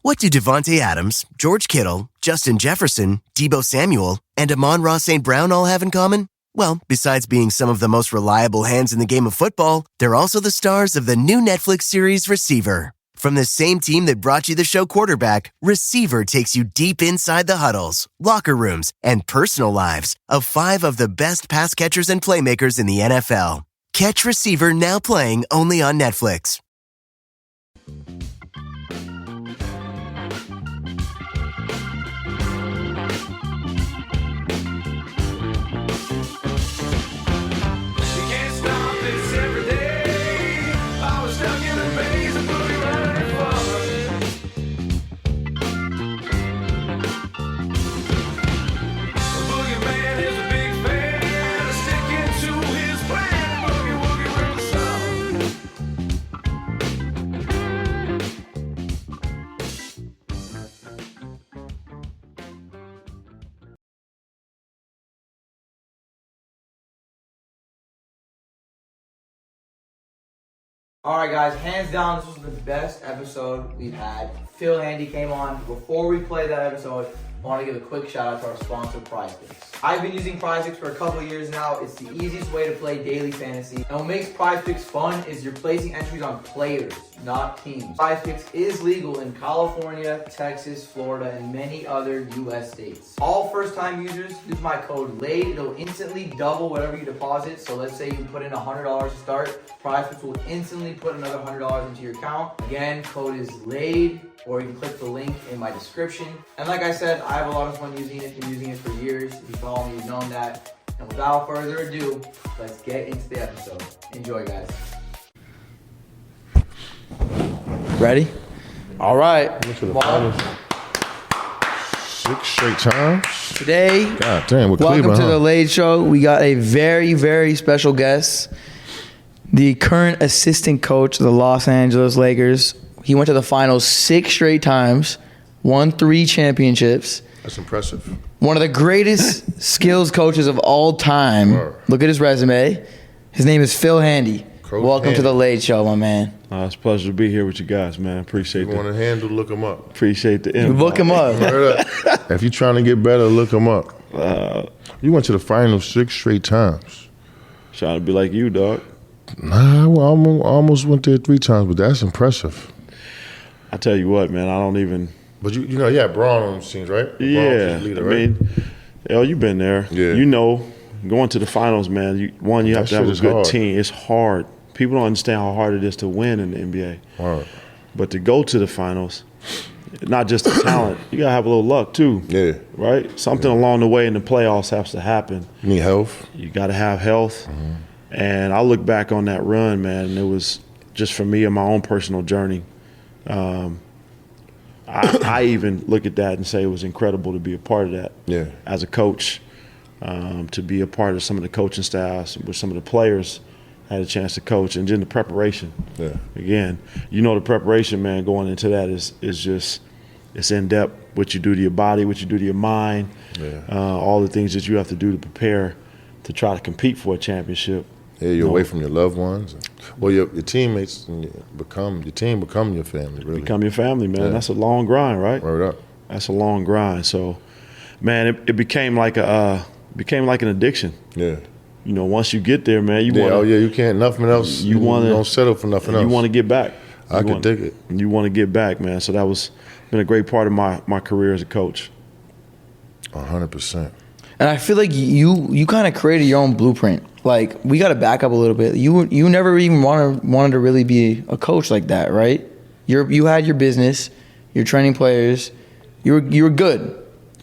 What do Devontae Adams, George Kittle, Justin Jefferson, Deebo Samuel, and Amon-Ra St. Brown all have in common? Well, besides being some of the most reliable hands in the game of football, they're also the stars of the new Netflix series Receiver. From the same team that brought you the show Quarterback, Receiver takes you deep inside the huddles, locker rooms, and personal lives of 5 of the best pass catchers and playmakers in the NFL. Catch Receiver now playing only on Netflix. Alright guys, hands down, this was the best episode we've had. Phil Handy came on. Before we play that episode, I want to give a quick shout out to our sponsor, PrizePicks. I've been using PrizePicks for a couple of years now. It's the easiest way to play daily fantasy. And what makes PrizePicks fun is you're placing entries on players, not teams. PrizePicks is legal in California, Texas, Florida, and many other US states. All first-time users, use my code LADE. It'll instantly double whatever you deposit. So let's say you put in $100 to start, PrizePicks will instantly put another $100 into your account. Again, code is LADE, or you can click the link in my description. And like I said, I have a lot of fun using it. Been using it for years. If you follow me, you've known that. And without further ado, let's get into the episode. Enjoy, guys. Ready? All right. Well, 6 straight times. Today, God damn, with welcome Cleveland, to the Late Show. We got a very, very special guest. The current assistant coach of the Los Angeles Lakers. He went to the finals 6 straight times, won 3 championships. That's impressive. One of the greatest skills coaches of all time. Wow. Look at his resume. His name is Phil Handy. Coach Welcome Handy. to the Late Show, my man. It's a pleasure to be here with you guys, man. Appreciate If you want a handle, look him up. Appreciate the invite. Look him up. If you're trying to get better, look him up. You went to the finals 6 straight times. Trying to be like you, dog. Nah, well, I almost went there 3 times, but that's impressive. I tell you what, man, I don't even. But you know, you had Braun on the scenes, right? Yeah, Braun was the leader, I right? mean, you've been there. Yeah. You know, going to the finals, man. You have to have a is good hard. team. It's hard. People don't understand how hard it is to win in the NBA. Hard. But to go to the finals, not just the talent, you gotta have a little luck too. Yeah. Right. Something along the way in the playoffs has to happen. You need health. You got to have health. Mm-hmm. And I look back on that run, man, and it was just for me in my own personal journey. I even look at that and say it was incredible to be a part of that. Yeah. As a coach, to be a part of some of the coaching staffs with some of the players I had a chance to coach, and then the preparation. Yeah. Again, you know the preparation, man, going into that is just it's in depth. What you do to your body, what you do to your mind, all the things that you have to do to prepare to try to compete for a championship. Yeah, you're away from your loved ones. Well, your teammates become your family, really. Become your family, man. Yeah. That's a long grind, right? Word up. That's a long grind. So, man, it became like an addiction. Yeah. You know, once you get there, man, you can't nothing else. You don't settle for nothing else. You want to get back. I could dig it. You want to get back, man. So that was been a great part of my career as a coach. 100%. And I feel like you kind of created your own blueprint. Like, we got to back up a little bit. You never even wanted to really be a coach like that, right? You had your business, you're training players, you were good.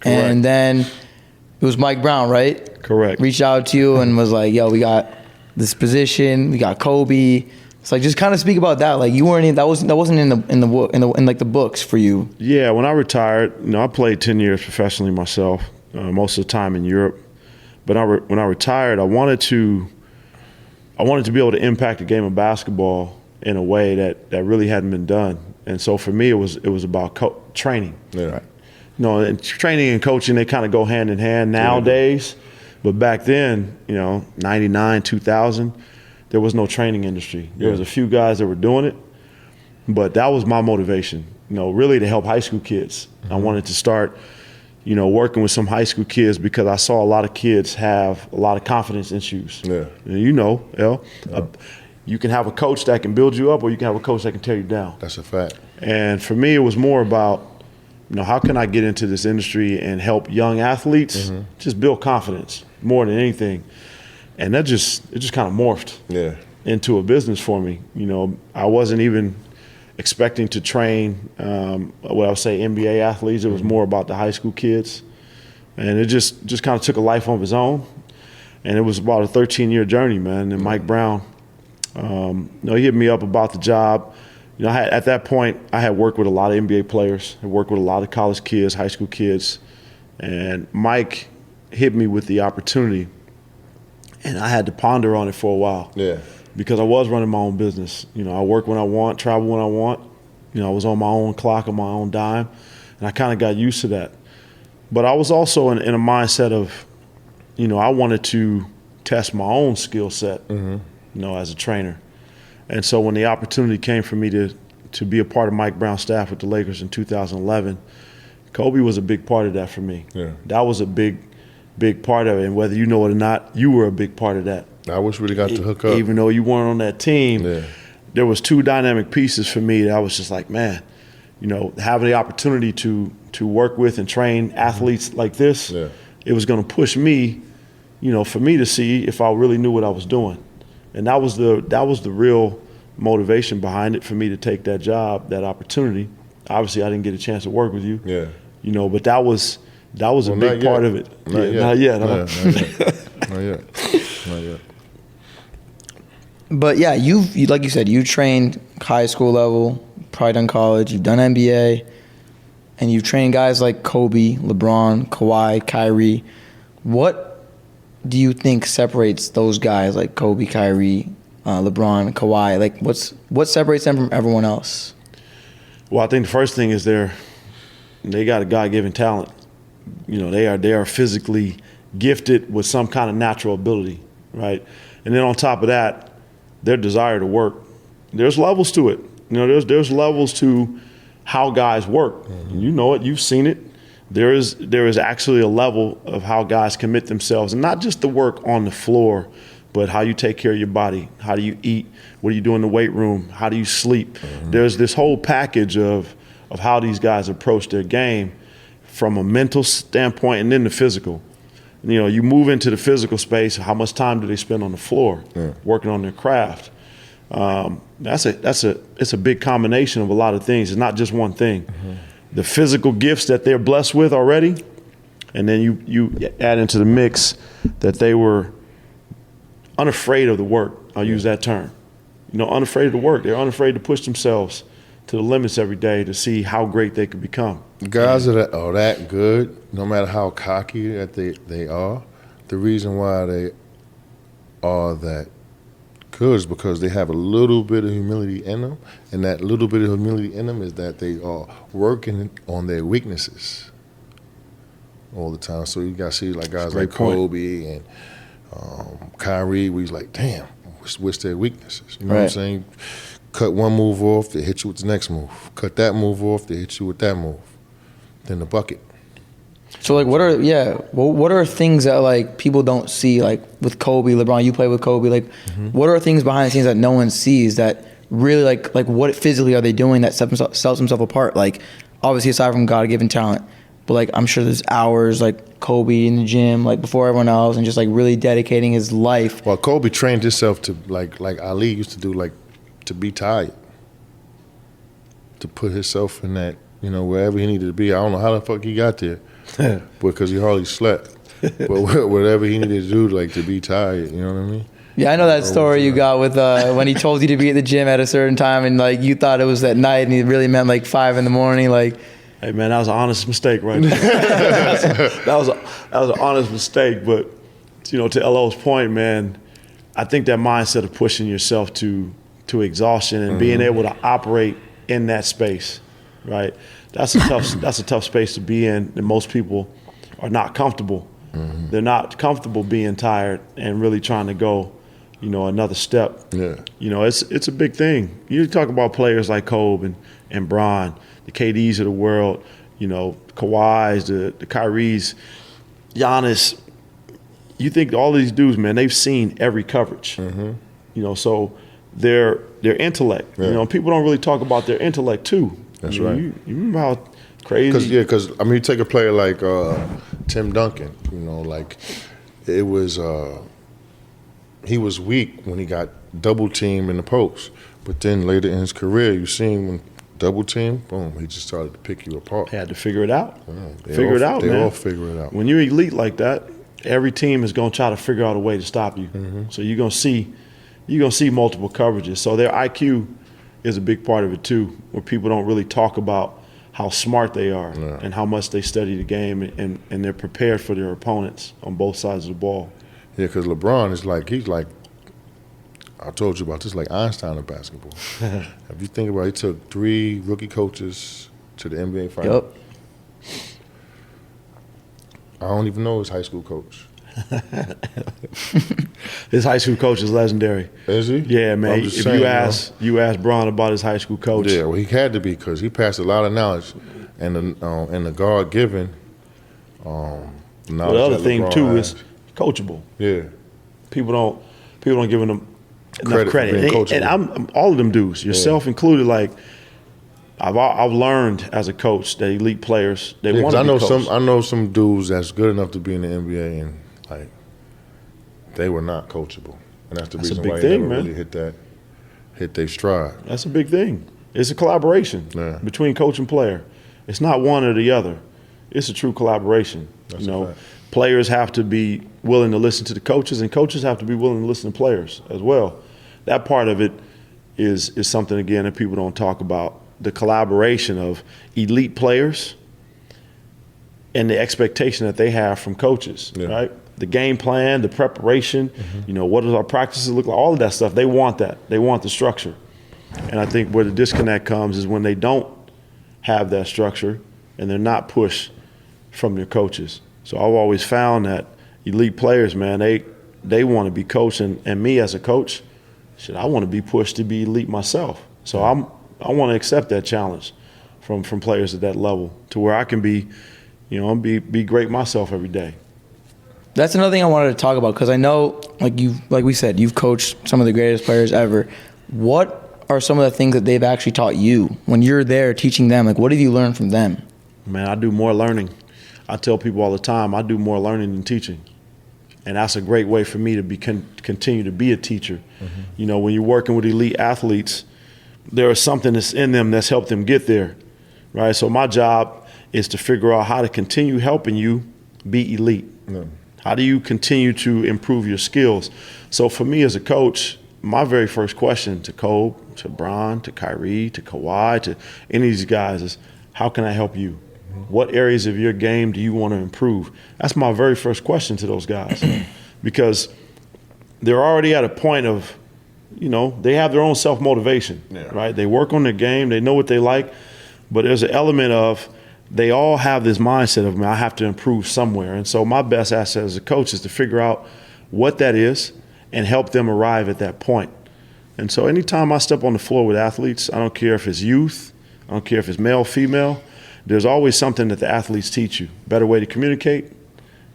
Correct. And then it was Mike Brown, right? Correct. Reached out to you and was like, yo, we got this position, we got Kobe. It's like, just kind of speak about that. Like, you weren't that wasn't in the books for you. Yeah, when I retired, I played 10 years professionally myself, most of the time in Europe. But when I retired, I wanted to be able to impact the game of basketball in a way that really hadn't been done. And so for me, it was about training. Yeah. And training and coaching, they kind of go hand in hand nowadays. But back then, 99, 2000, there was no training industry. There was a few guys that were doing it, but that was my motivation. really to help high school kids. I wanted to start, working with some high school kids because I saw a lot of kids have a lot of confidence issues. Yeah. And you can have a coach that can build you up, or you can have a coach that can tear you down. That's a fact. And for me, it was more about, how can I get into this industry and help young athletes just build confidence more than anything. And it just kind of morphed into a business for me. I wasn't even expecting to train what I would say NBA athletes. It was more about the high school kids. And it just kind of took a life of its own. And it was about a 13-year journey, man. And Mike Brown, he hit me up about the job. At that point, I had worked with a lot of NBA players. I worked with a lot of college kids, high school kids. And Mike hit me with the opportunity. And I had to ponder on it for a while. Yeah. Because I was running my own business. I work when I want, travel when I want. I was on my own clock, on my own dime. And I kind of got used to that. But I was also in a mindset of, I wanted to test my own skill set, as a trainer. And so when the opportunity came for me to be a part of Mike Brown's staff with the Lakers in 2011, Kobe was a big part of that for me. Yeah. That was a big part of it. And whether you know it or not, you were a big part of that. I wish we'd have got to hook up. Even though you weren't on that team, there was two dynamic pieces for me that I was just like, man, having the opportunity to work with and train athletes like this, it was going to push me, for me to see if I really knew what I was doing. And that was the real motivation behind it for me to take that job, that opportunity. Obviously, I didn't get a chance to work with you. Yeah. But that was a big part of it. Not yet. Not yet. But yeah, you've like you said, you trained high school level, probably done college, you've done NBA, and you've trained guys like Kobe, LeBron, Kawhi, Kyrie. What do you think separates those guys like Kobe, Kyrie, LeBron, Kawhi? Like, what separates them from everyone else? Well, I think the first thing is they got a God-given talent. They are physically gifted with some kind of natural ability, right? And then on top of that, their desire to work. There's levels to it. There's levels to how guys work. You know it. You've seen it. There is actually a level of how guys commit themselves, and not just the work on the floor, but how you take care of your body. How do you eat? What do you do in the weight room? How do you sleep? There's this whole package of how these guys approach their game from a mental standpoint and then the physical. You move into the physical space, how much time do they spend on the floor working on their craft? It's a big combination of a lot of things. It's not just one thing. The physical gifts that they're blessed with already, and then you add into the mix that they were unafraid of the work. I'll use that term. Unafraid of the work. They're unafraid to push themselves to the limits every day to see how great they could become. Guys that are that good, no matter how cocky that they are, the reason why they are that good is because they have a little bit of humility in them, and that little bit of humility in them is that they are working on their weaknesses all the time. So you got to see like guys like Kobe and Kyrie, where he's like, damn, what's their weaknesses? You know what I'm saying? Cut one move off, they hit you with the next move. Cut that move off, they hit you with that move. Then the bucket. So like, what are things that like people don't see? Like with Kobe, LeBron, you play with Kobe. Like, what are things behind the scenes that no one sees that really like what physically are they doing that sets themselves apart? Like, obviously aside from God-given talent, but like I'm sure there's hours like Kobe in the gym, like before everyone else, and just like really dedicating his life. Well, Kobe trained himself to like Ali used to do, like to be tired, to put himself in that, wherever he needed to be. I don't know how the fuck he got there, because he hardly slept. But whatever he needed to do, like to be tired, you know what I mean? Yeah, I know that story you got with when he told you to be at the gym at a certain time, and like you thought it was at night, and he really meant like 5 a.m. Like, hey man, that was an honest mistake, right there. that was an honest mistake. But to LO's point, man, I think that mindset of pushing yourself to exhaustion and being able to operate in that space, right? That's a tough space to be in, and most people are not comfortable. They're not comfortable being tired and really trying to go, another step. Yeah. It's a big thing. You talk about players like Kobe and Bron, the KDs of the world, you know, Kawhis, the Kyries, Giannis. You think all these dudes, man, they've seen every coverage. You know, so their intellect. You know, people don't really talk about their intellect too. That's right. You remember how crazy? Because I mean, you take a player like Tim Duncan. You know, like it was he was weak when he got double teamed in the post, but then later in his career, you seen when double team, boom, he just started to pick you apart. Had to figure it out. They Figure it out, man. They all figure it out. When you're elite like that, every team is going to try to figure out a way to stop you. So you're going to see multiple coverages. So their IQ is a big part of it too, where people don't really talk about how smart they are and how much they study the game and they're prepared for their opponents on both sides of the ball. Yeah, because LeBron is like, he's like, I told you about this, like Einstein of basketball. If you think about it, he took 3 rookie coaches to the NBA Finals. Yep. I don't even know his high school coach. His high school coach is legendary. Is he? Yeah, man. If saying, you ask Bron about his high school coach. Yeah, well, he had to be because he passed a lot of knowledge, and the God given knowledge. Well, the other that thing LeBron too has. is coachable. Yeah, People don't give him enough Credit for being credit. coachable. And I'm all of them dudes, yourself included. Like I've learned as a coach that elite players they want to be coached. I know some dudes that's good enough to be in the NBA and like they were not coachable, and that's the That's a reason big why thing, they never man. really hit their stride. That's a big thing. It's a collaboration between coach and player. It's not one or the other. It's a true collaboration. That's you a know, fact. players have to be willing to listen to the coaches, and coaches have to be willing to listen to players as well. That part of it is something, again, that people don't talk about. The collaboration of elite players and the expectation that they have from coaches, right? The game plan, the preparation, you know, what does our practices look like? All of that stuff, they want that. They want the structure. And I think where the disconnect comes is when they don't have that structure and they're not pushed from their coaches. So I've always found that elite players, man, they want to be coached. And me as a coach, shit, I want to be pushed to be elite myself. So I want to accept that challenge from players at that level to where I can be, you know, be great myself every day. That's another thing I wanted to talk about because I know, like we said, you've coached some of the greatest players ever. What are some of the things that they've actually taught you when you're there teaching them? Like, what have you learned from them? Man, I do more learning. I tell people all the time, I do more learning than teaching. And that's a great way for me to continue to be a teacher. You know, when you're working with elite athletes, there is something that's in them that's helped them get there, right? So my job is to figure out how to continue helping you be elite. How do you continue to improve your skills? So for me as a coach, my very first question to Kobe, to Bron, to Kyrie, to Kawhi, to any of these guys is, how can I help you? What areas of your game do you want to improve? That's my very first question to those guys because they're already at a point of, you know, they have their own self-motivation, right? They work on their game. They know what they like. But there's an element of they all have this mindset of, man, I have to improve somewhere. And so my best asset as a coach is to figure out what that is and help them arrive at that point. And so anytime I step on the floor with athletes, I don't care if it's youth, I don't care if it's male, female, there's always something that the athletes teach you. Better way to communicate,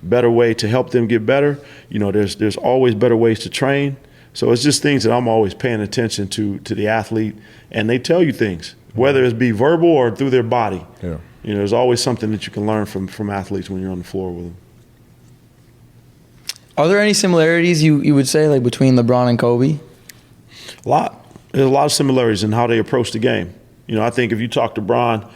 better way to help them get better. You know, there's always better ways to train. So it's just things that I'm always paying attention to the athlete, and they tell you things, whether it's be verbal or through their body. You know, there's always something that you can learn from athletes when you're on the floor with them. Are there any similarities you would say like between LeBron and Kobe? A lot. There's a lot of similarities in how they approach the game. You know, I think if you talk to Bron,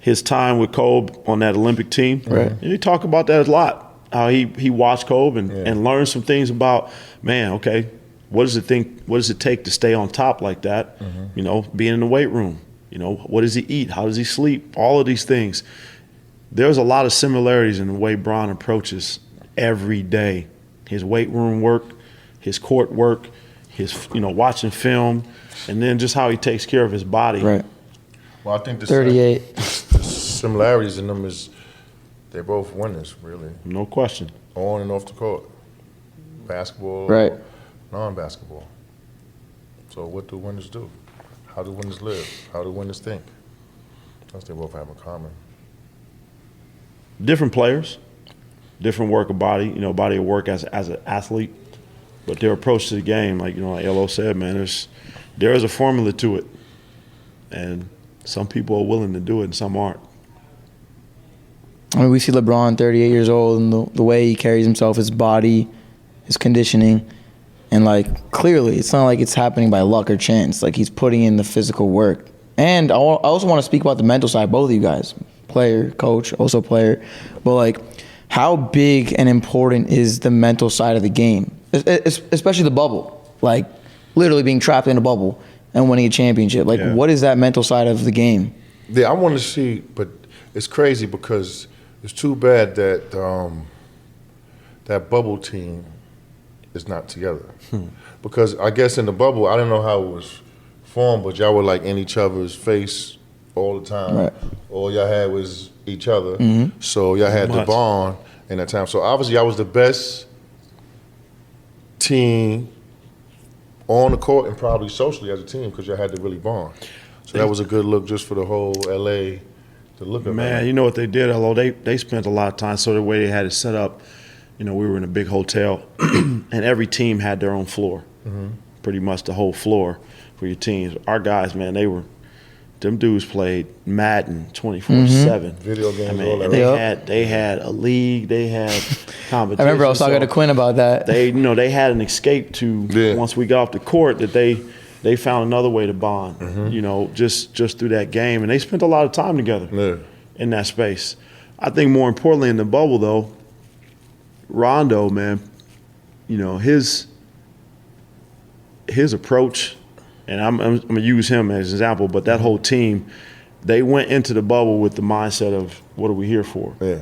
his time with Kobe on that Olympic team, he talk about that a lot. How he watched Kobe and learned some things about, man, okay, what does it take to stay on top like that? You know, being in the weight room. You know, what does he eat? How does he sleep? All of these things. There's a lot of similarities in the way Bron approaches every day. His weight room work, his court work, his, you know, watching film, and then just how he takes care of his body. Right. Well, I think the 38. The similarities in them is they're both winners, really. No question. On and off the court. Basketball, Right. non-basketball. So what do winners do? How do winners live? How do winners think? Plus, they both have in common. Different players, different work of body, body of work as an athlete, but their approach to the game, like LO said, man, there is a formula to it, and some people are willing to do it and some aren't. I mean, we see LeBron, 38 years old, and the way he carries himself, his body, his conditioning, and like clearly, it's not like it's happening by luck or chance. Like he's putting in the physical work. And I also want to speak about the mental side, both of you guys, player, coach, also player. But like, how big and important is the mental side of the game, especially the bubble? Like, literally being trapped in a bubble and winning a championship. Like, what is that mental side of the game? Yeah, I want to see, but it's crazy because it's too bad that that bubble team is not together. Because I guess in the bubble, I don't know how it was formed, but y'all were like in each other's face all the time. Right. All y'all had was each other. So y'all had the bond in that time. So obviously y'all was the best team on the court and probably socially as a team because y'all had to really bond. So that was a good look just for the whole LA to look at. Man, you know what they did, LO? They spent a lot of time. So the way they had it set up, we were in a big hotel, and every team had their own floor, pretty much the whole floor for your teams. Our guys, man, them dudes played Madden 24/7. Video games, I mean, all that. and they had a league, they had competition. I remember I was talking to Quinn about that. They had an escape to once we got off the court that they found another way to bond. Just through that game, and they spent a lot of time together in that space. I think more importantly in the bubble though, Rondo, man, his approach. And I'm going to use him as an example, but that whole team, they went into the bubble with the mindset of, what are we here for? Yeah.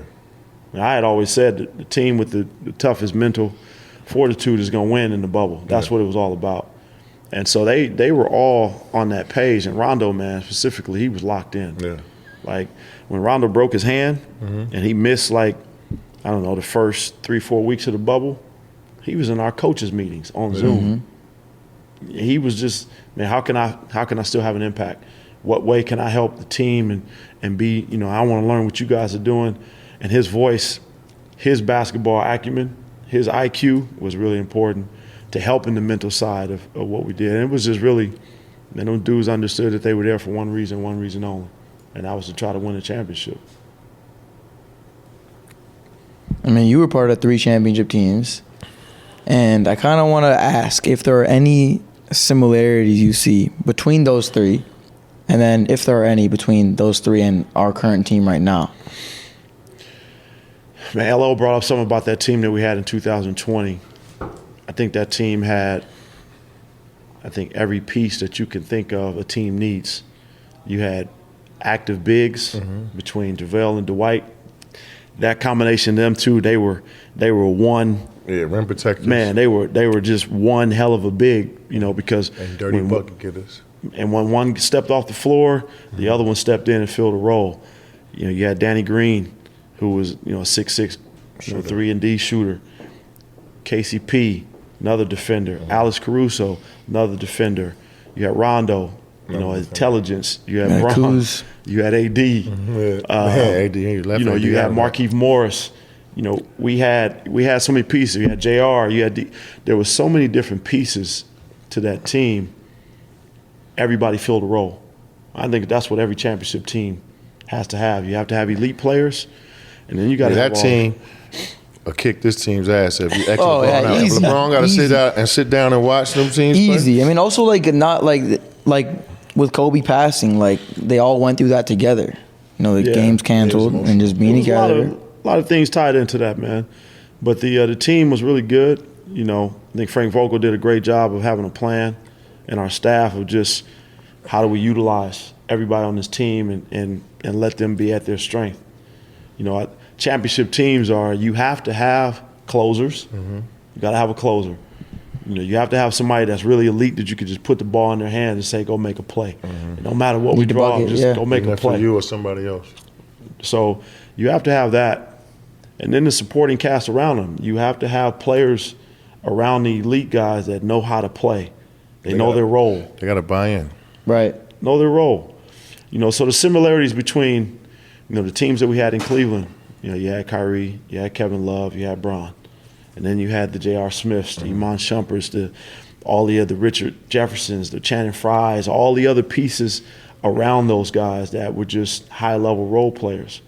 And I had always said that the team with the toughest mental fortitude is going to win in the bubble. That's what it was all about. And so they were all on that page. And Rondo, man, specifically, he was locked in. Yeah. Like, when Rondo broke his hand and he missed, the first 3-4 weeks of the bubble, he was in our coaches' meetings on Zoom. He was just, man, how can I still have an impact? What way can I help the team and be, I want to learn what you guys are doing. And his voice, his basketball acumen, his IQ was really important to helping the mental side of what we did. And it was just really, man, those dudes understood that they were there for one reason only. And that was to try to win a championship. I mean, you were part of 3 championship teams. And I kind of want to ask if there are any similarities you see between those 3, and then if there are any between those 3 and our current team right now. Man, LO brought up something about that team that we had in 2020. I think that team had, every piece that you can think of a team needs. You had active bigs between JaVale and Dwight. That combination, them two, they were one. Yeah, rim protectors. Man, they were just one hell of a big, because and dirty bucket getters. And when one stepped off the floor, the other one stepped in and filled a role. You had Danny Green, who was a 6'6", 3-and-D shooter. KCP, another defender. Alex Caruso, another defender. You had Rondo, intelligence. You had Bron. You had AD. AD. You had Markieff Morris. We had so many pieces. You had JR. There was so many different pieces to that team. Everybody filled a role. I think that's what every championship team has to have. You have to have elite players, and then you got to have that team. Will kick this team's ass if you exit LeBron out. If easy. LeBron got to sit down and watch them teams Easy. play. I mean, also not like with Kobe passing, like they all went through that together. The games canceled and just being together. A lot of things tied into that, man. But the team was really good. I think Frank Vogel did a great job of having a plan, and our staff of just how do we utilize everybody on this team and let them be at their strength. Championship teams you have to have closers. You got to have a closer. You have to have somebody that's really elite that you could just put the ball in their hands and say, go make a play. No matter what we draw, go make a play. For you or somebody else. So you have to have that. And then the supporting cast around them. You have to have players around the elite guys that know how to play. They know their role. They got to buy in. Right. Know their role. So the similarities between, the teams that we had in Cleveland, you had Kyrie, you had Kevin Love, you had Bron. And then you had the J.R. Smiths, the Iman Shumperts, all the other Richard Jeffersons, the Channing Frys, all the other pieces around those guys that were just high-level role players.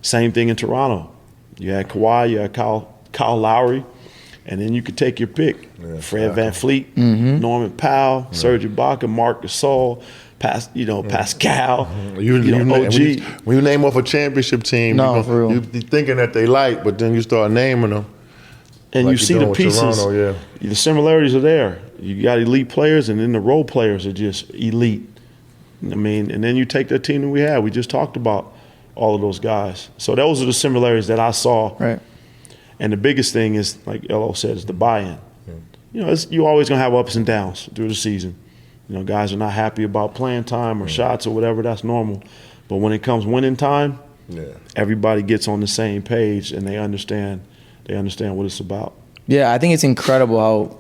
Same thing in Toronto. You had Kawhi, you had Kyle Lowry, and then you could take your pick. Yeah, Fred VanVleet, Norman Powell, Serge Ibaka, Marc Gasol, Pascal, OG. When you name off a championship team, you be thinking that they light, but then you start naming them. And like you see the pieces. Toronto, The similarities are there. You got elite players, and then the role players are just elite. And then you take that team that we had. We just talked about all of those guys. So those are the similarities that I saw. Right. And the biggest thing is, like Elo said, is the buy-in. You're always going to have ups and downs through the season. Guys are not happy about playing time or shots or whatever. That's normal. But when it comes winning time, everybody gets on the same page and they understand what it's about. Yeah, I think it's incredible how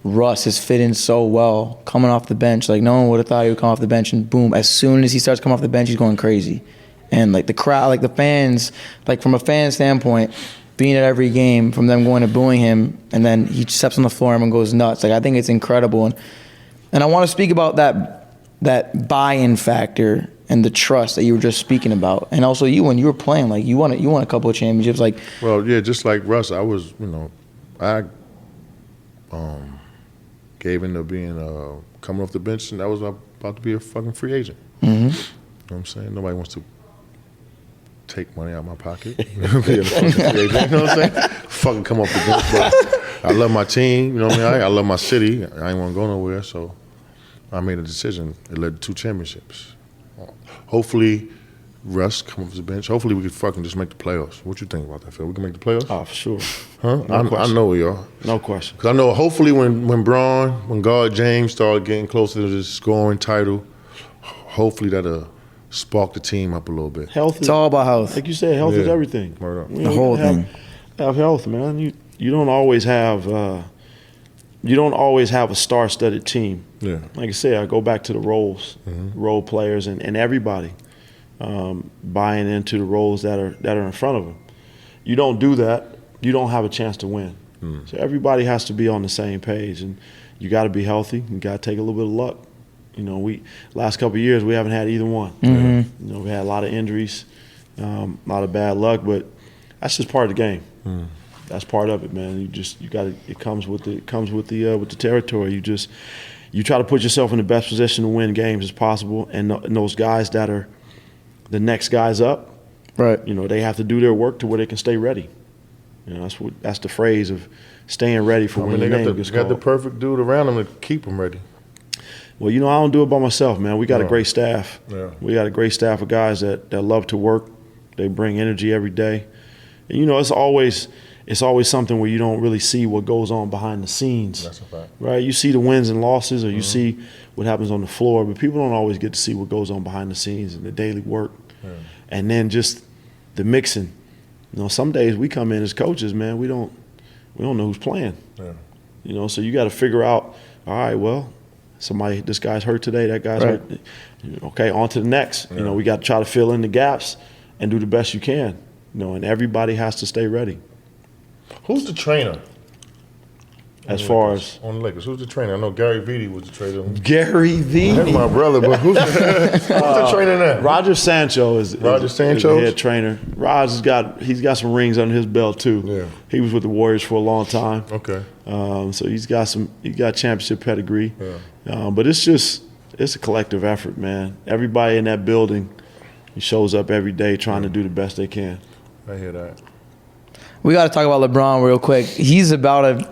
Russ has fit in so well coming off the bench. Like, no one would have thought he would come off the bench, and boom, as soon as he starts coming off the bench, he's going crazy. And, like, the crowd, like, the fans, like, from a fan standpoint, being at every game, from them going to booing him, and then he steps on the floor and goes nuts. Like, I think it's incredible. And I want to speak about that buy-in factor and the trust that you were just speaking about. And also you, when you were playing, like, you won a couple of championships. Like, well, yeah, just like Russ, I was, I gave into being coming off the bench, and I was about to be a fucking free agent. You know what I'm saying? Nobody wants to take money out of my pocket. Be a fucking free agent, you know what I'm saying? Fucking come off the bench. But I love my team, you know what I mean? I love my city. I ain't want to go nowhere, so I made a decision. It led to 2 championships. Hopefully, Russ come off the bench. Hopefully, we could fucking just make the playoffs. What you think about that, Phil? We can make the playoffs? Oh, for sure. Huh? I know we are. No question. Because I know hopefully when guard James started getting closer to the scoring title, hopefully that'll spark the team up a little bit. It's all about health. Like you said, health is everything. The whole thing. Have health, man. You don't always have a star-studded team. Yeah. Like I said, I go back to the roles, role players, and everybody buying into the roles that are in front of them. You don't do that, you don't have a chance to win. So everybody has to be on the same page, and you got to be healthy. You got to take a little bit of luck. We last couple of years we haven't had either one. We had a lot of injuries, a lot of bad luck, but that's just part of the game. That's part of it, man. You got it comes with the territory. You try to put yourself in the best position to win games as possible, and those guys that are the next guys up, right? They have to do their work to where they can stay ready. That's the phrase of staying ready for when the name gets called. Got the perfect dude around them to keep them ready. Well, I don't do it by myself, man. We got a great staff. Yeah. We got a great staff of guys that love to work. They bring energy every day. And, it's always something where you don't really see what goes on behind the scenes. That's a fact. Right? You see the wins and losses, or you see what happens on the floor, but people don't always get to see what goes on behind the scenes and the daily work. Yeah. And then just the mixing. Some days we come in as coaches, man, we don't know who's playing. Yeah. So you got to figure out, all right, well, this guy's hurt today, that guy's hurt. Okay, on to the next. Yeah. We got to try to fill in the gaps and do the best you can. And everybody has to stay ready. Who's the trainer? As far as on the Lakers, who's the trainer? I know Gary Vitti was the trainer. Gary Vitti, that's my brother. But who's the trainer now? Roger Sancho is the head trainer. Roger's got some rings under his belt too. Yeah, he was with the Warriors for a long time. Okay, so he's got championship pedigree. Yeah. But it's a collective effort, man. Everybody in that building shows up every day trying to do the best they can. I hear that. We got to talk about LeBron real quick. He's about to,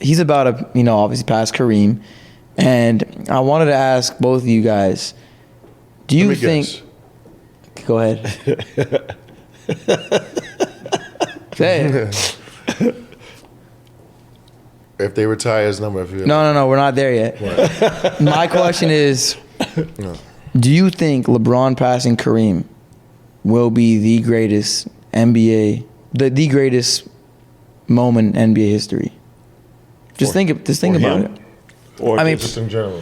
obviously pass Kareem. And I wanted to ask both of you guys, do you think... Guess. Go ahead. Say it. If they retire his number. No, we're not there yet. Right. My question is, do you think LeBron passing Kareem will be the greatest NBA... The greatest moment in NBA history. Just think about it. Or I mean, just in general.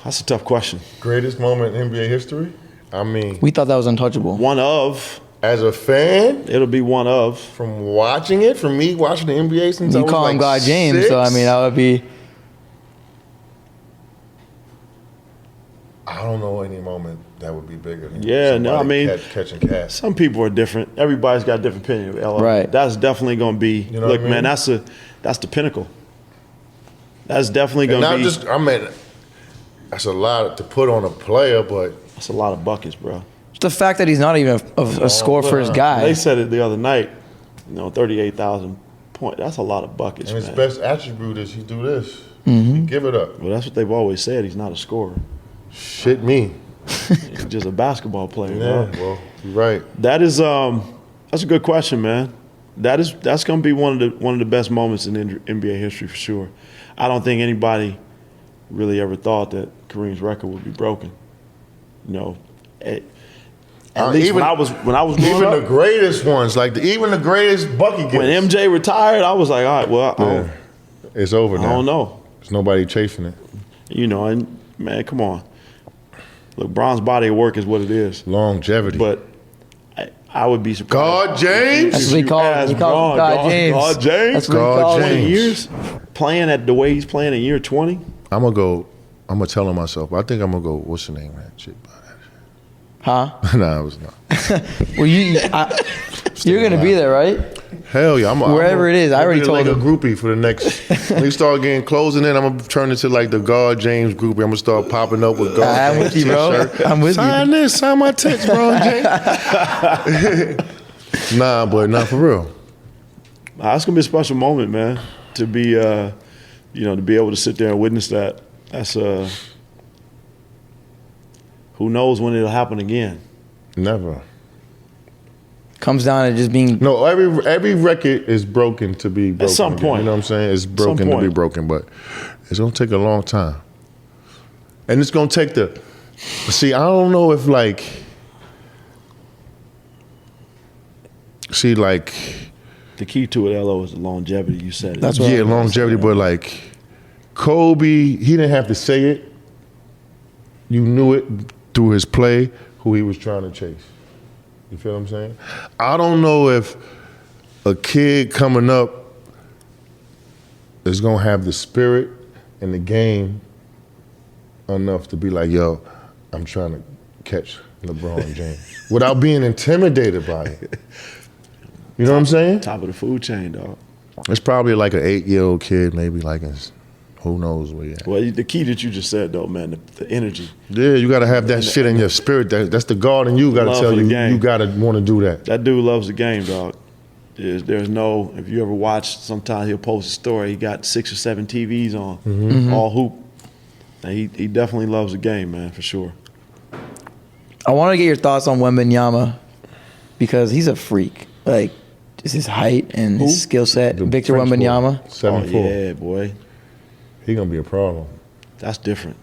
That's a tough question. Greatest moment in NBA history? I mean, We thought that was untouchable. One of. as a fan, It'll be one of. from watching it, from me watching the NBA since I You was call like him God James, 6, so I mean that would be. I don't know any moment that would be bigger than Yeah, no, I mean, catching cats. Some people are different. Everybody's got a different opinion. Ella. Right. That's definitely going to be. You know look, what I mean? man, that's the pinnacle. That's definitely And going to not be. just, I mean, that's a lot to put on a player, but That's a lot of buckets, bro. The fact that he's not even a score first guy. They said it the other night. 38,000 points. That's a lot of buckets, and his man. best attribute is he do this. He give it up. Well, that's what they've always said. He's not a scorer. Shit me. He's just a basketball player. Yeah, Bro. well, you're right. That is that's a good question, man. That's going to be one of the best moments in NBA history for sure. I don't think anybody really ever thought that Kareem's record would be broken. At least even- when I was growing Even up, the greatest ones, like even the greatest bucket when getters. MJ retired, I was like, all right, well, Yeah. It's over I now. don't know. There's nobody chasing it. And man, come on. Look, Bron's body of work is what it is, Longevity. but I would be surprised. God James? That's what he called him. He called him God James. God James. That's what he God called James. him. Years playing at the way he's playing in year 20. I'm gonna tell him myself. I think I'm gonna go. What's the name, man? Shit, Huh? nah, it was not. Well, you're gonna be there, right? Hell yeah! Wherever it is, I already told like him. a groupie for the next. When we start getting closing in, I'm gonna turn into like the God James groupie. I'm gonna start popping up with God I'm James with you, bro. t-shirt. I'm with Sign you. this, sign my text, bro, James. Nah, but not for real. That's gonna be a special moment, man. To be, to be able to sit there and witness that. That's who knows when it'll happen again. Never. Comes down to just being. No, every record is broken to be broken. some again. point. You know what I'm saying? It's broken to be point. broken, but it's gonna take a long time. And it's gonna take see, I don't know if like The key to it, LO, is the longevity. You said it. That's what yeah, longevity, but like Kobe, he didn't have to say it. You knew it through his play, who he was trying to chase. You feel what I'm saying? I don't know if a kid coming up is gonna have the spirit and the game enough to be like, yo, I'm trying to catch LeBron James without being intimidated by it. You know what I'm saying? Top of the food chain, dog. It's probably like an 8-year-old kid, maybe like who knows where he at. Well, the key that you just said, though, man, the energy. Yeah, you gotta have that shit in your spirit. That's the God in you. Gotta Love tell for the you, game. you gotta want to do that. That dude loves the game, dog. There's no, if you ever watch, sometimes he'll post a story, he got 6 or 7 TVs on, Mm-hmm. all hoop. And he definitely loves the game, man, for sure. I want to get your thoughts on Wembanyama because he's a freak. Like, just his height and his skill set. The Victor French boy, Wembanyama. 7'4". Yeah, boy. He gonna be a problem. That's different.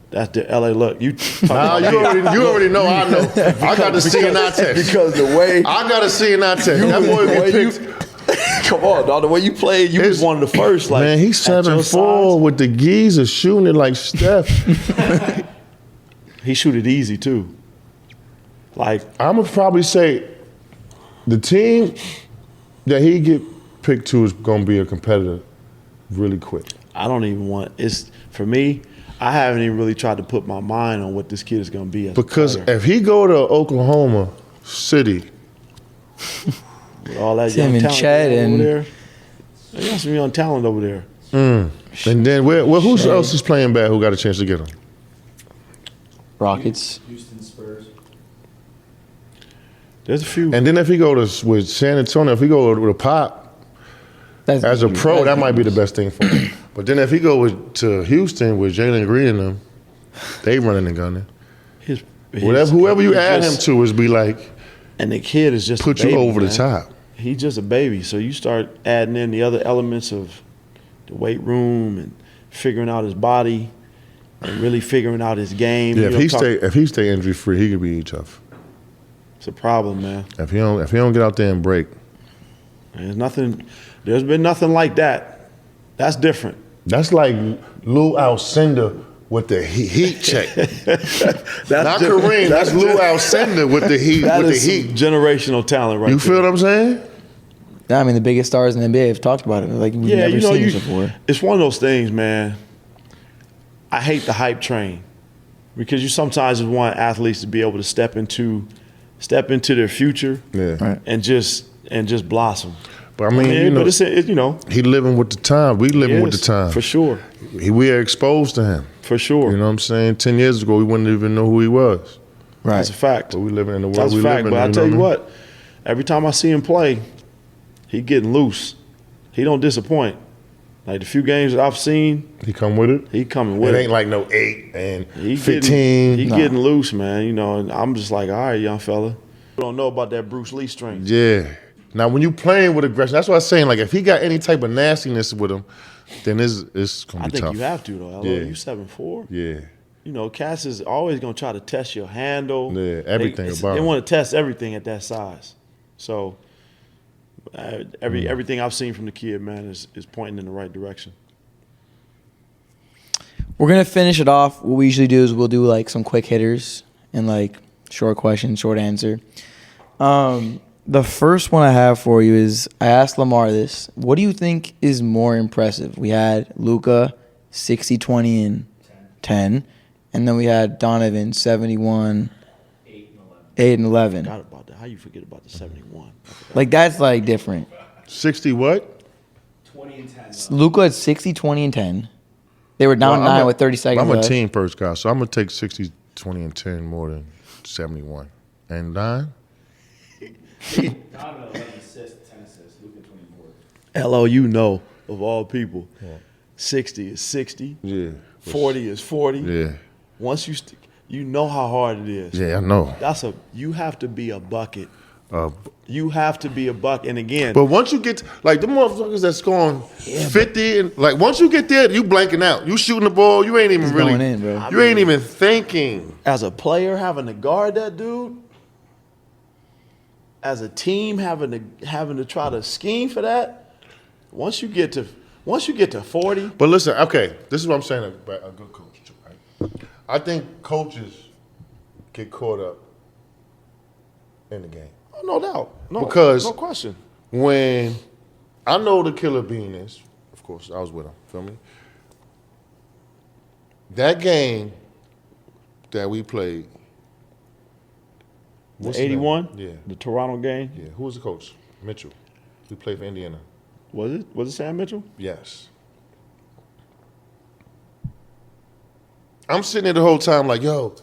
That's the LA look. You Nah, you already know. I know. I got to see in our text. because the way I got to see in our text. That boy get picked. come on, dog. The way you played, you was It's- one of the first. Like, Man, he's at your 7'4" size. with the geezer shooting it like Steph. He shoot it easy too. Like I'm gonna probably say the team that he get picked to is gonna be a competitor really quick. I don't even want. It's for me. I haven't even really tried to put my mind on what this kid is going to be. As Because a player. if he go to Oklahoma City, With all that Him young and talent Chet over and- there, they got some young talent over there. and then who else is playing bad who got a chance to get him? Rockets. Houston Spurs. There's a few. And then if he go with San Antonio, if he go with a Pop That's as a pro, that might be the best thing for him. But then if he go to Houston with Jalen Green and them, they running and gunning. his, Whoever you he's add him just- to is be like, and the kid is just a put you baby, over the man. top. He's just a baby. So you start adding in the other elements of the weight room and figuring out his body and really figuring out his game. Yeah, You know, if he stay injury free, he could be tough. it's a problem, man. If he don't get out there and break, There's been nothing like that. That's different. that's like Lou Alcindor with the heat check. That's Not Kareem. That's Lou Alcindor with the heat. That with is the heat. generational talent, right? You feel what I'm saying? Yeah, I mean, the biggest stars in the NBA have talked about it. Like, we've Yeah, never seen this before. It's one of those things, man. I hate the hype train because you sometimes just want athletes to be able to step into their future, Yeah. and just blossom. But I mean, you know, but it's he living with the time. We living with the time. for sure, We are exposed to him. for sure. You know what I'm saying? 10 years ago, we wouldn't even know who he was. Right. That's a fact. But we living in the world That's we a live fact. in. But I tell you know what, every time I see him play, he getting loose. He don't disappoint. Like the few games that I've seen, He come with it. he coming with It it. ain't like no 8 and He 15. getting loose, man. You know, and I'm just like, all right, young fella. You don't know about that Bruce Lee strength. Yeah. Now, when you playing with aggression, that's what I was saying. Like, if he got any type of nastiness with him, then it's going I to be think tough. you have to though. Yeah. You 7'4". Yeah. You know, Cass is always gonna try to test your handle. Yeah, everything They about him. want to test everything at that size. So everything I've seen from the kid, man, is pointing in the right direction. We're going to finish it off. What we usually do is we'll do, like, some quick hitters and, like, short question, short answer. The first one I have for you is, I asked Lamar this. What do you think is more impressive? We had Luka 60, 20, and 10. And then we had Donovan 71, 8 and 11. Forgot about that. How you forget about the 71? Like, that's, like, different. 60 what? 20 and 10. Luka had 60, 20, and 10. They were down Well, 9 with 30 seconds I'm a left. team first guy, so I'm going to take 60, 20, and 10 more than 71. And 9? Donovan 11 assists, 10 assists. Luka 24. LO, you know, of all people, 60 is 60. Yeah. 40 is 40. Yeah. Once you know how hard it is. Yeah, I know. You have to be a bucket. You have to be a bucket. And again, But once you get, like, the motherfuckers that's scoring 50, and like, once you get there, you blanking out. You shooting the ball, you ain't even It's really, going in, bro. you ain't even thinking. as a player having to guard that dude, as a team having to try to scheme for that, once you get to 40, But listen, okay, this is what I'm saying about a good coach, right? I think coaches get caught up in the game. oh, no doubt. No, Because- no question. When I know the Killer Bean is, of course, I was with him, feel me? That game that we played, what's The his name? 81, Yeah. the Toronto game, Yeah, who was the coach? Mitchell. We played for Indiana. was it Sam Mitchell? Yes. I'm sitting there the whole time like, yo,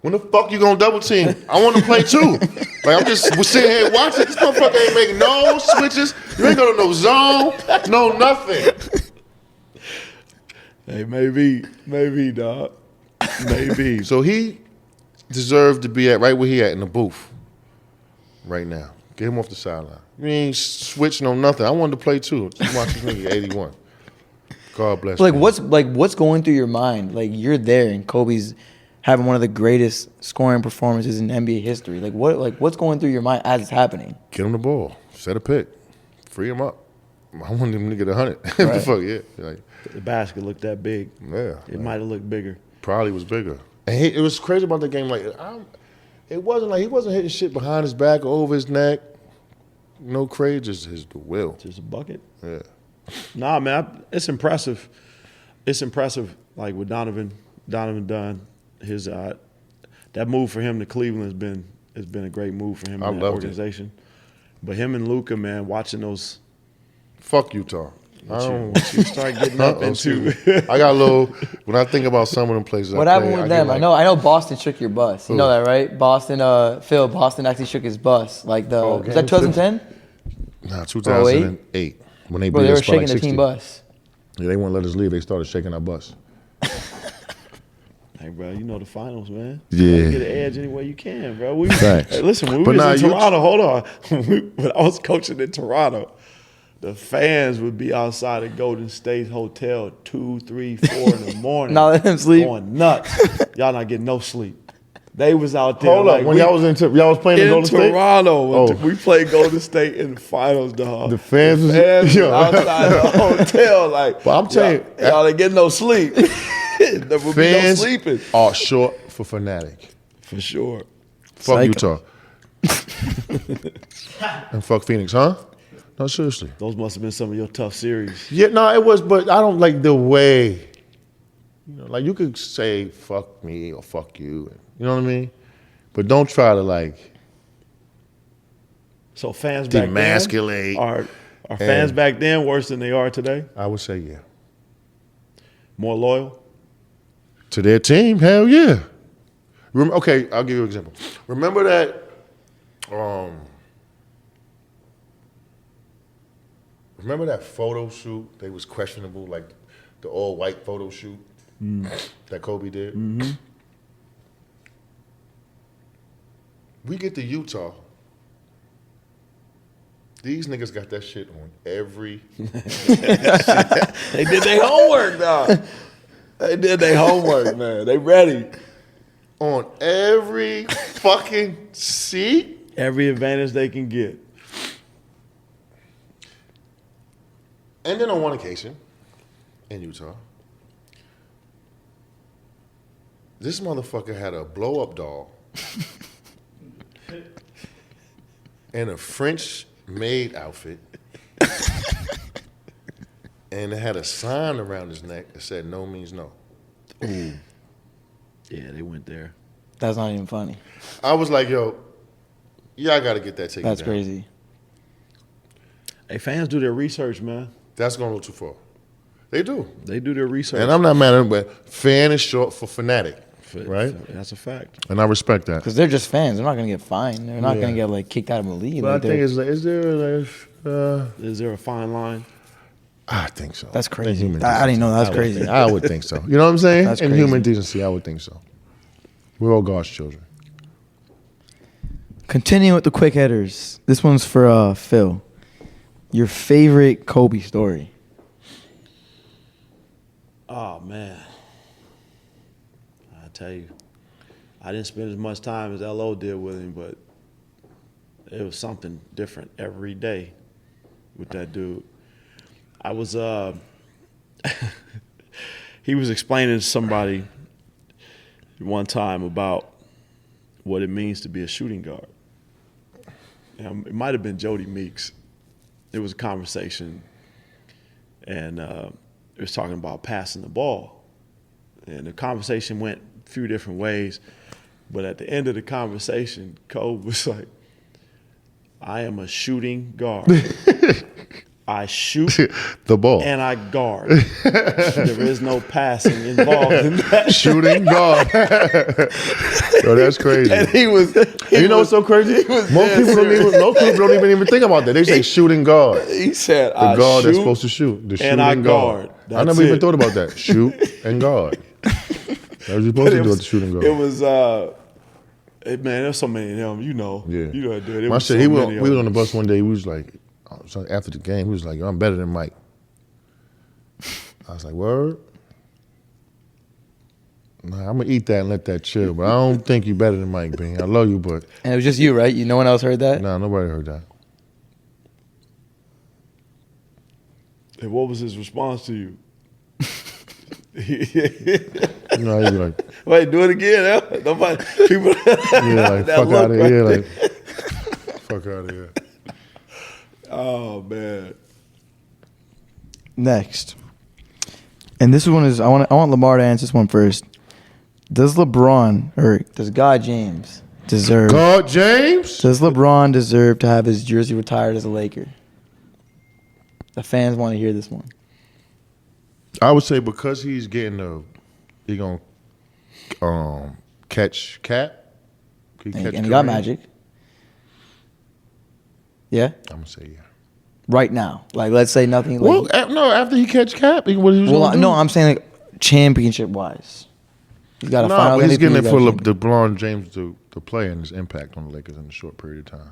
when the fuck you gonna double team? I want to play too. Like, I'm just sitting here watching. This motherfucker ain't making no switches. You ain't going to no zone, no nothing. Hey, maybe, dog. Maybe. So he deserved to be right where he at in the booth right now. Get him off the sideline. You ain't switch no nothing. I wanted to play too. Just watch this nigga 81. God bless. Like, him. what's going through your mind? Like, you're there, and Kobe's having one of the greatest scoring performances in NBA history. What's going through your mind as it's happening? Get him the ball. Set a pick. Free him up. I want him to get 100. Right. The fuck, yeah. Like, The basket looked that big. yeah. It might have looked bigger. Probably was bigger. And it was crazy about the game. Like, it wasn't like he wasn't hitting shit behind his back or over his neck. No crazy, just the will. Just a bucket. Yeah. Nah, man, it's impressive. It's impressive. Like with Donovan Dunn, his that move for him to Cleveland has been a great move for him I in that loved it. organization. But him and Luka, man, watching those. Fuck Utah. Once you start getting up into. I got a little. When I think about some of them places, What I happened play, with get them? like, I know Boston shook your bus. You know Who? that, right? Boston actually shook his bus. Like was game that 2010? Nah, 2008 when they Bro, beat they were us by like shaking the 60. team bus. Yeah, they wouldn't let us leave. They started shaking our bus. Hey, bro, you know the finals, man. Yeah. You gotta get an edge any way you can, bro. Facts. Hey, listen, when we But was in nah, Toronto, hold on. When I was coaching in Toronto, the fans would be outside the Golden State Hotel 2, 3, 4 in the morning. Not let them sleep. Going nuts. Y'all not getting no sleep. They was out there. Hold like, up, when y'all was playing in in Golden State. Toronto, when Oh. we played Golden State in the finals, dog. The fans was- was yo. outside the hotel, like. But I'm telling you, y'all ain't getting no sleep. There will be no Fans sleeping. are short for fanatic. For sure. Fuck Psycho. Utah. And fuck Phoenix, huh? No, seriously. Those must have been some of your tough series. Yeah, no, it was, but I don't like the way. You know, like you could say fuck me or fuck you. You know what I mean? But don't try to like So fans back demasculate. then are fans back then worse than they are today? I would say yeah. More loyal? To their team, hell yeah. Okay, I'll give you an example. Remember that remember that photo shoot? They was questionable, like the all-white photo shoot that Kobe did? Mm-hmm. We get to Utah. These niggas got that shit on every... They did their homework, dog. They did their homework, man. They ready. on every fucking seat. Every advantage they can get. And then on one occasion, in Utah, this motherfucker had a blow-up doll and a French maid outfit, and it had a sign around his neck that said "No means no." Ooh. Yeah, they went there. That's not even funny. I was like, "Yo, y'all got to get that taken That's down." crazy. Hey, fans do their research, man. That's going a little too far. They do, They do their research. and I'm not mad at them, but fan is short for fanatic, right? That's a fact. And I respect that. Because they're just fans. They're not going to get fined. They're not Yeah. going to get, like, kicked out of the league. But Like, I think it's like, is Is there a fine line? I think so. That's crazy. In human I didn't know that was decency, crazy. I would think so. You know what I'm saying? That's In crazy. human decency, I would think so. We're all God's children. Continuing with the quick hitters. This one's for Phil. Your favorite Kobe story? Oh, man. I tell you, I didn't spend as much time as LO did with him, but it was something different every day with that dude. I was, he was explaining to somebody one time about what it means to be a shooting guard. It might have been Jody Meeks. It was a conversation, and it was talking about passing the ball. And the conversation went a few different ways, but at the end of the conversation, Kobe was like, I am a shooting guard. I shoot The ball. and I guard. There is no passing involved in that. Shooting guard. Yo, that's crazy. And he was, You know what's so crazy? Most people don't even think about that. They say shooting guard. he said, The I guard shoot that's supposed to shoot. The shooting and I guard. guard. I never That's even it. thought about that. Shoot and guard. That's what you're supposed to do with the shooting guard. It was, man, there's so many of them, you know. Yeah. You know, dude. It My was shit, so we many of was them. on the bus one day. He was like, so after the game, he was like, "Yo, I'm better than Mike." I was like, "Word." Nah, I'm gonna eat that and let that chill, but I don't think you better than Mike, Bean. I love you, but And it was just you, right? No one else heard that? nah, nobody heard that. And what was his response to you? You know, he'd be like, Wait, do it again. Huh? Nobody, people. "Yeah, like That fuck look out of right here, there. like fuck out of here." Oh man. Next. And this one is I want Lamar to answer this one first. Does LeBron or does God James deserve God James. Does LeBron deserve to have his jersey retired as a Laker? The fans want to hear this one. I would say because he's getting he gonna catch Cat. And he got Magic. Yeah? I'm gonna say yeah. Right now. Like let's say nothing like Well, no, after he catch Cap, what he was well, gonna do? no, I'm saying like championship wise. He's got a No, final but he's MVP, getting it he for got LeBron James to play and his impact on the Lakers in a short period of time.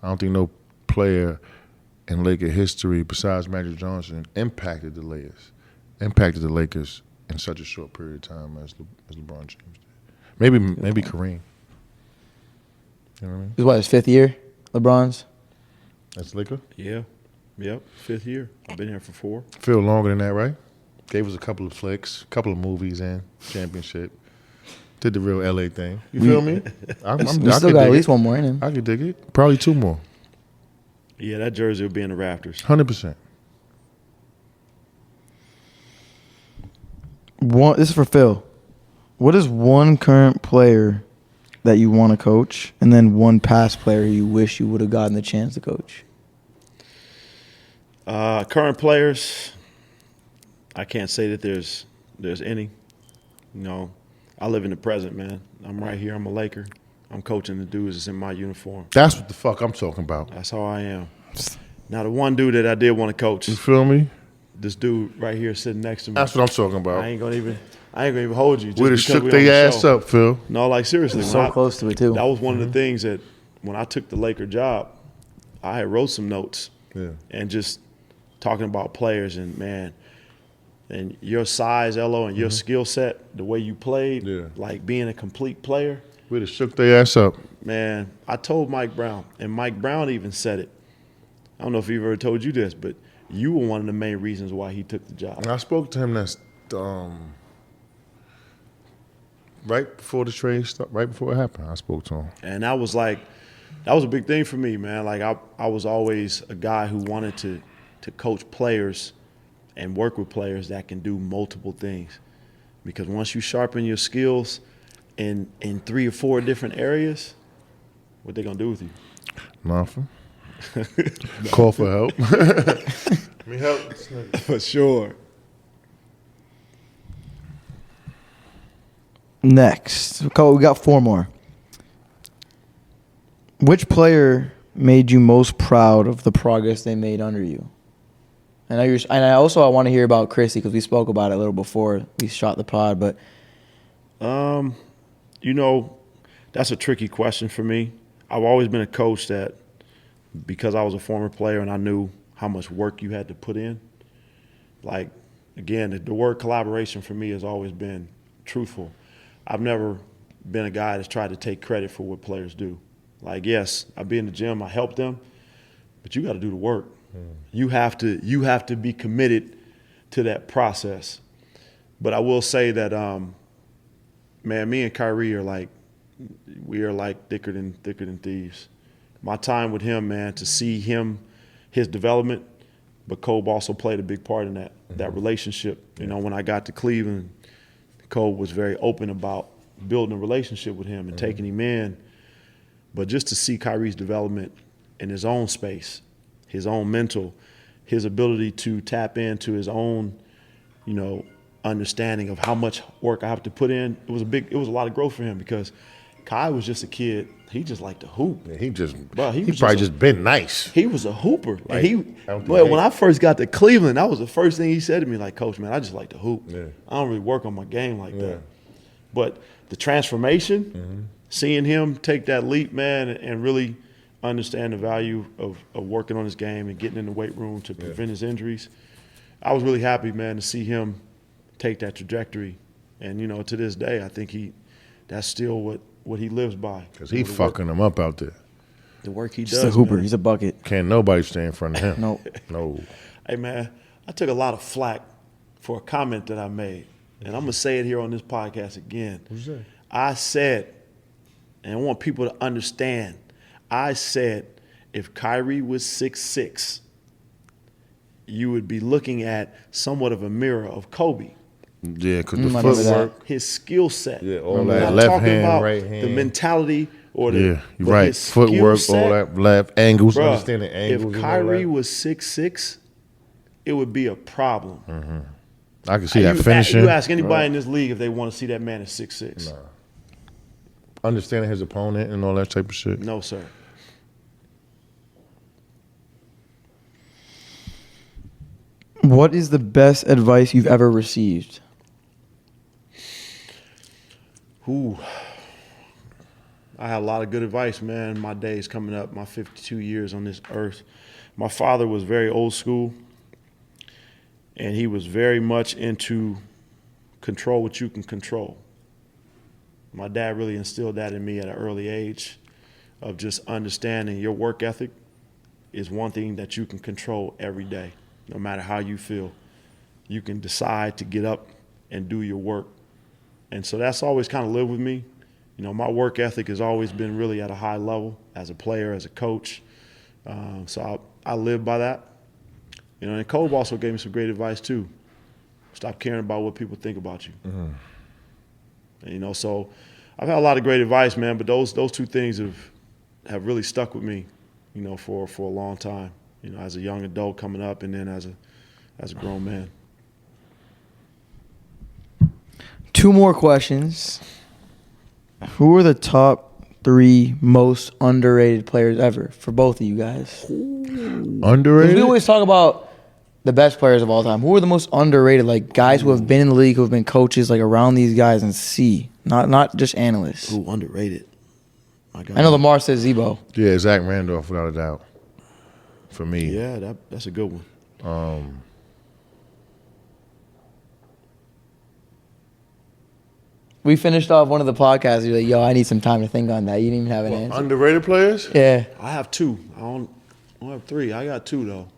I don't think no player in Laker history besides Magic Johnson impacted the Lakers in such a short period of time as LeBron James did. Maybe Kareem. You know what I mean? This is what, his fifth year, LeBron's? That's Laker. Yeah. Yep. 5th year. I've been here for 4. Feel longer than that, right? Gave us a couple of flicks, a couple of movies and championship. Did the real LA thing. You feel me? I We still got at least one more in him. I could dig it. Probably 2 more. Yeah, that jersey will be in the rafters. 100%. This is for Phil. What is one current player that you want to coach, and then one past player you wish you would have gotten the chance to coach? Current players, I can't say that there's any. I live in the present, man. I'm right here. I'm a Laker. I'm coaching the dudes that's in my uniform. That's what the fuck I'm talking about. That's how I am. Now, the one dude that I did want to coach, You feel me? this dude right here sitting next to me. That's what I'm talking about. I ain't gonna even hold you. Just We'd have because shook we on the their ass show. up, Phil. No, like seriously. So close to it, too. That was one of the things that when I took the Laker job, I had wrote some notes Yeah. and just talking about players and, man, and your size, Elo, and your skill set, the way you played, Yeah. like being a complete player, We'd have shook their ass up. man, I told Mike Brown, and Mike Brown even said it. I don't know if he ever told you this, but you were one of the main reasons why he took the job. And I spoke to him right before the trade started, right before it happened. I spoke to him. And that was a big thing for me, man. Like I was always a guy who wanted to coach players and work with players that can do multiple things. Because once you sharpen your skills in 3 or 4 different areas, what they gonna do with you? Nothing. Call for help. Let me help. For sure. Next, Cole, we got 4 more. Which player made you most proud of the progress they made under you? And I want to hear about Chrissy because we spoke about it a little before we shot the pod. But that's a tricky question for me. I've always been a coach that, because I was a former player and I knew how much work you had to put in. Like, again, the word collaboration for me has always been truthful. I've never been a guy that's tried to take credit for what players do. Like, yes, I be in the gym, I help them, but you got to do the work. You have to be committed to that process. But I will say that, man, me and Kyrie are like thicker than thieves. My time with him, man, to see his development, but Kobe also played a big part in that relationship. You know, when I got to Cleveland, Kobe was very open about building a relationship with him and taking him in. But just to see Kyrie's development in his own space, his own mental, his ability to tap into his own, understanding of how much work I have to put in, it was a lot of growth for him because Kai was just a kid. He just liked to hoop. Yeah, he was probably just been nice. He was a hooper. Like, When I first got to Cleveland, that was the first thing he said to me, like, Coach, man, I just like to hoop. Yeah. I don't really work on my game like that. But the transformation, seeing him take that leap, man, and really understand the value of working on his game and getting in the weight room to prevent his injuries, I was really happy, man, to see him take that trajectory. And, to this day, I think that's still what he lives by. Because he fucking them up out there. The work he does. just a hooper. Man. He's a bucket. Can't nobody stay in front of him. No. No. Hey, man, I took a lot of flack for a comment that I made. And I'm going to say it here on this podcast again. What's that? I said, and I want people to understand, I said if Kyrie was 6'6", you would be looking at somewhat of a mirror of Kobe. Yeah, because the I remember footwork. His skill set. Yeah, all I'm that not left talking hand, about right hand. the mentality or the Yeah, you're but right. his skill Footwork, set, all that left angles, bruh, understanding angles. if Kyrie was 6'6", it would be a problem. I can see that finishing. You ask anybody in this league if they want to see that man at 6'6". Nah. Understanding his opponent and all that type of shit. No, sir. What is the best advice you've ever received? Ooh. I had a lot of good advice, man. My days coming up, my 52 years on this earth. My father was very old school, and he was very much into control what you can control. My dad really instilled that in me at an early age of just understanding your work ethic is one thing that you can control every day, no matter how you feel. you can decide to get up and do your work. And so that's always kind of lived with me. You know, my work ethic has always been really at a high level as a player, as a coach. So I live by that. You know, and Kobe also gave me some great advice too. Stop caring about what people think about you. Mm-hmm. And, you know, so I've had a lot of great advice, man, but those two things have really stuck with me, you know, for a long time. You know, as a young adult coming up, and then as a grown man. 2 more questions. Who are the top 3 most underrated players ever for both of you guys? Underrated? We always talk about the best players of all time. Who are the most underrated? Like guys who have been in the league, who have been coaches, like around these guys, and see, not just analysts. Who underrated? I know Lamar says Zebo. Yeah, Zach Randolph, without a doubt. For me. Yeah, that's a good one. We finished off one of the podcasts. You're like, yo, I need some time to think on that. You didn't even have an answer. Underrated players? Yeah. I have 2. I don't have 3. I got 2 though.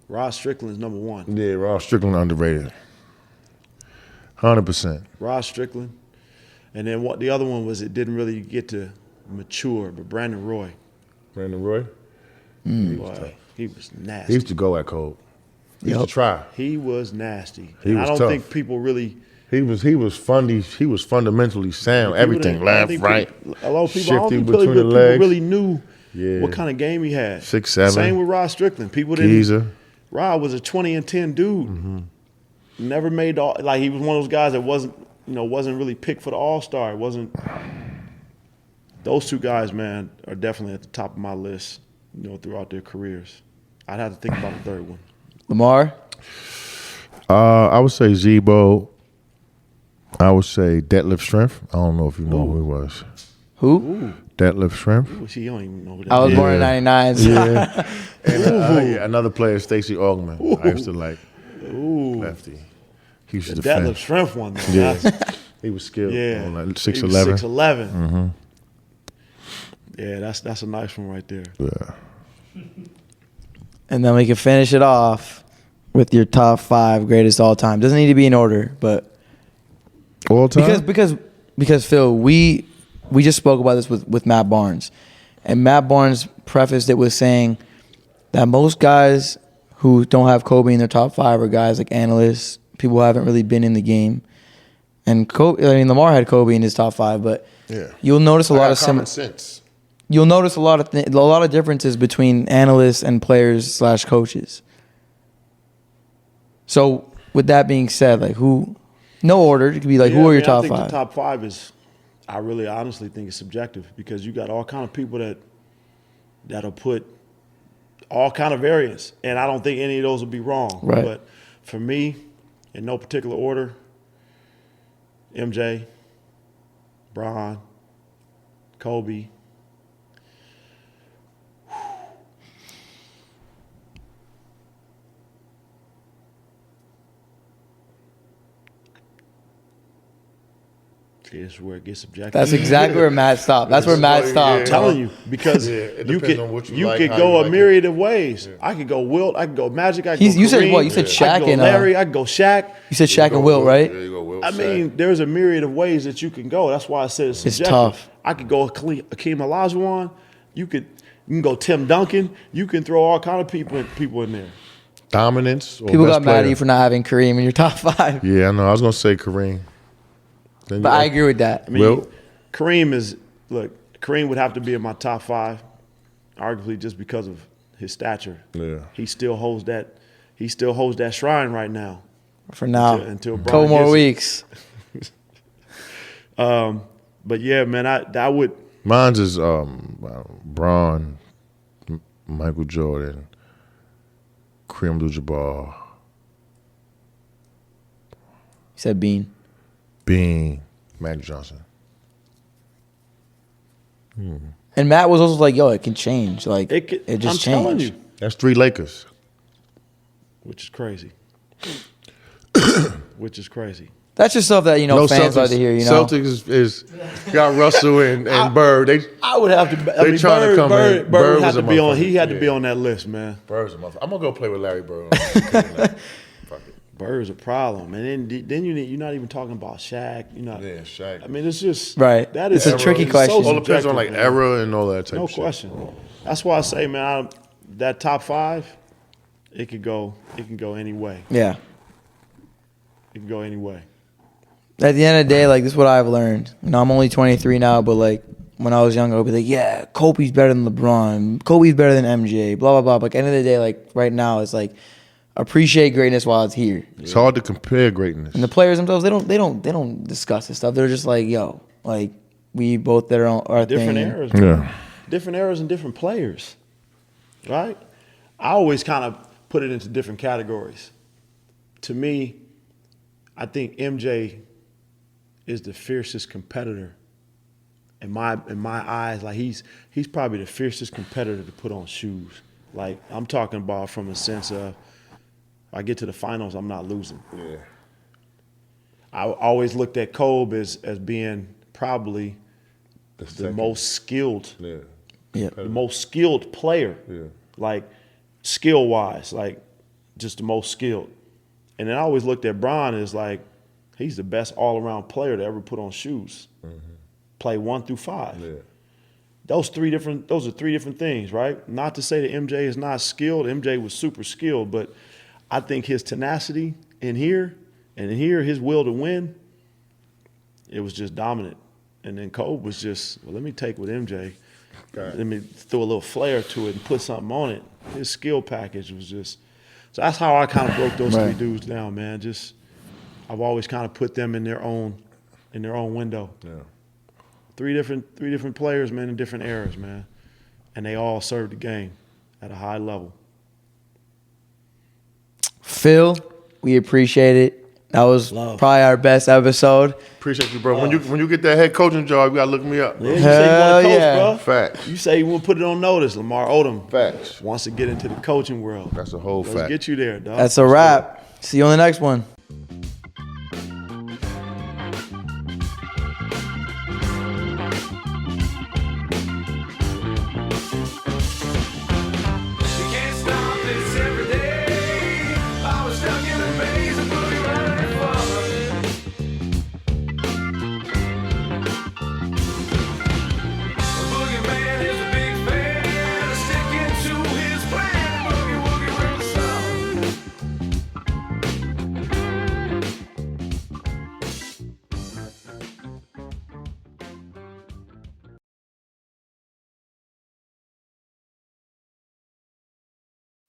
Rod Strickland's number 1. Yeah, Ross Strickland underrated. 100%. Rod Strickland. And then what the other one was, it didn't really get to mature, but Brandon Roy. Brandon Roy? Boy, he was nasty. He used to go at Cole. He used to try. He was nasty. He and was I don't tough. think people really. He was fundamentally sound. Everything, left, right, A lot of people, I don't shifty think between the people legs. really knew Yeah. what kind of game he had. 6'7". Same with Rod Strickland. People didn't. Geezer. Rod was a 20-10 dude. Mm-hmm. Never made like he was one of those guys that wasn't really picked for the All-Star. It wasn't. Those 2 guys, man, are definitely at the top of my list. You know, throughout their careers. I'd have to think about the 3rd one. Lamar? I would say Zebo. I would say Detlef Strength. I don't know if you know who he was. Who? Detlef Strength. Ooh, you don't even know who that I was is. born in 99. So. Yeah. And yeah, another player, Stacey Augman. I used to like lefty. He used to The defend. Detlef Strength one, man. Yeah. He was skilled. Yeah. On like He was 6'11". 6'11". Mm-hmm. Yeah, that's a nice one right there. Yeah. And then we can finish it off with your top 5 greatest all time. Doesn't need to be in order, but All time? because Phil, we just spoke about this with Matt Barnes. And Matt Barnes prefaced it with saying that most guys who don't have Kobe in their top 5 are guys like analysts, people who haven't really been in the game. And Lamar had Kobe in his top 5, but Yeah. you'll notice a lot of common sense. You'll notice a lot of differences between analysts and players / coaches. So with that being said, like no order, it could be like who are your top I think 5? the top 5 is, I really honestly think it's subjective because you got all kind of people that'll put all kind of variants, and I don't think any of those will be wrong. Right. But for me, in no particular order, MJ, Bron, Kobe. See, this is where it gets subjective. That's exactly where Matt stopped. That's where Matt stopped. I'm telling you, because it you depends could on what you you like, could how go you a like myriad of ways. I could go Wilt, I could go Magic, I could go You said Kareem, what? You said I Shaq could go and Larry, I could go Shaq. You said Shaq and Wilt, right? Yeah, you go Wilt, I Shaq. mean, there's a myriad of ways that you can go. That's why I said it's subjective. tough. I could go Akeem Olajuwon. You can go Tim Duncan. You can throw all kind of people in there. Dominance. Or People best got mad at player. you for not having Kareem in your top 5. Yeah, I know. I was gonna say Kareem. Then But I agree with that. I mean, Wilt. Kareem would have to be in my top 5, arguably just because of his stature. Yeah. He still holds that shrine right now. For now. Until Bron couple more gets it. weeks. But yeah, man, I would. Mine's is Bron, Michael Jordan, Kareem Abdul-Jabbar, You said Bean. Bean, Magic Johnson. And Matt was also like, yo, it can change. Like, it just I'm telling changed. you, That's 3 Lakers. which is crazy. Which is crazy. That's just stuff that, No fans like to hear, Celtics is got Russell and Bird. I would have to. They trying to come in. Bird had was to a be on. motherfucker. He had to be Yeah. on that list, man. Bird's a motherfucker. I'm gonna go play with Larry Bird. Bird's a problem, and then you're not even talking about Shaq. Yeah, Shaq. I mean, it's just Right. That is It's a tricky question. All depends on like man. era and all that type No of shit. question. That's why I say, man, that top 5, it could go any way. Yeah. It can go any way. At the end of the day, like, this is what I've learned. I'm only 23 now, but, like, when I was younger, I'd be like, yeah, Kobe's better than LeBron. Kobe's better than MJ, blah, blah, blah. But at the end of the day, like, right now, it's like, appreciate greatness while it's here. It's hard to compare greatness. And the players themselves, they don't discuss this stuff. They're just like, yo, like, we both did our Different thing. eras. Yeah. Different eras and different players, right? I always kind of put it into different categories. To me, I think MJ is the fiercest competitor in my eyes. Like he's probably the fiercest competitor to put on shoes. Like I'm talking about from a sense of, I get to the finals, I'm not losing. Yeah. I always looked at Kobe as being probably the most skilled, Yeah. the most skilled player. Yeah. Like skill wise, like just the most skilled. And then I always looked at Bron as like he's the best all around player to ever put on shoes. Mm-hmm. Play 1 through 5. Yeah. Those are 3 different things, right? Not to say that MJ is not skilled. MJ was super skilled, but I think his tenacity in here and in here, his will to win, it was just dominant. And then Kobe was just, well, let me take with MJ. Let me throw a little flair to it and put something on it. His skill package was just, so that's how I kind of broke those 3 dudes down, man. Just, I've always kind of put them in their own window. Yeah. 3 different players, man, in different eras, man. And they all served the game at a high level. Phil, we appreciate it. That was probably our best episode. Appreciate you, bro. When you get that head coaching job, you gotta look me up. Yeah, you say you want to coach, bro. Facts. You say you want to put it on notice. Lamar Odom Facts. wants to get into the coaching world. That's a whole Let's fact. get you there, dog. That's a wrap. See you on the next one.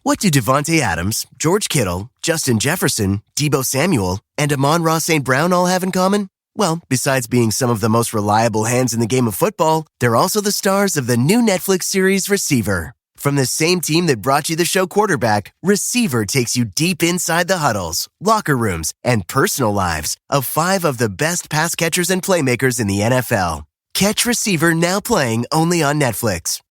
What do Devontae Adams, George Kittle, Justin Jefferson, Deebo Samuel, and Amon-Ra St. Brown all have in common? Well, besides being some of the most reliable hands in the game of football, they're also the stars of the new Netflix series Receiver. From the same team that brought you the show Quarterback, Receiver takes you deep inside the huddles, locker rooms, and personal lives of 5 of the best pass catchers and playmakers in the NFL. Catch Receiver now playing only on Netflix.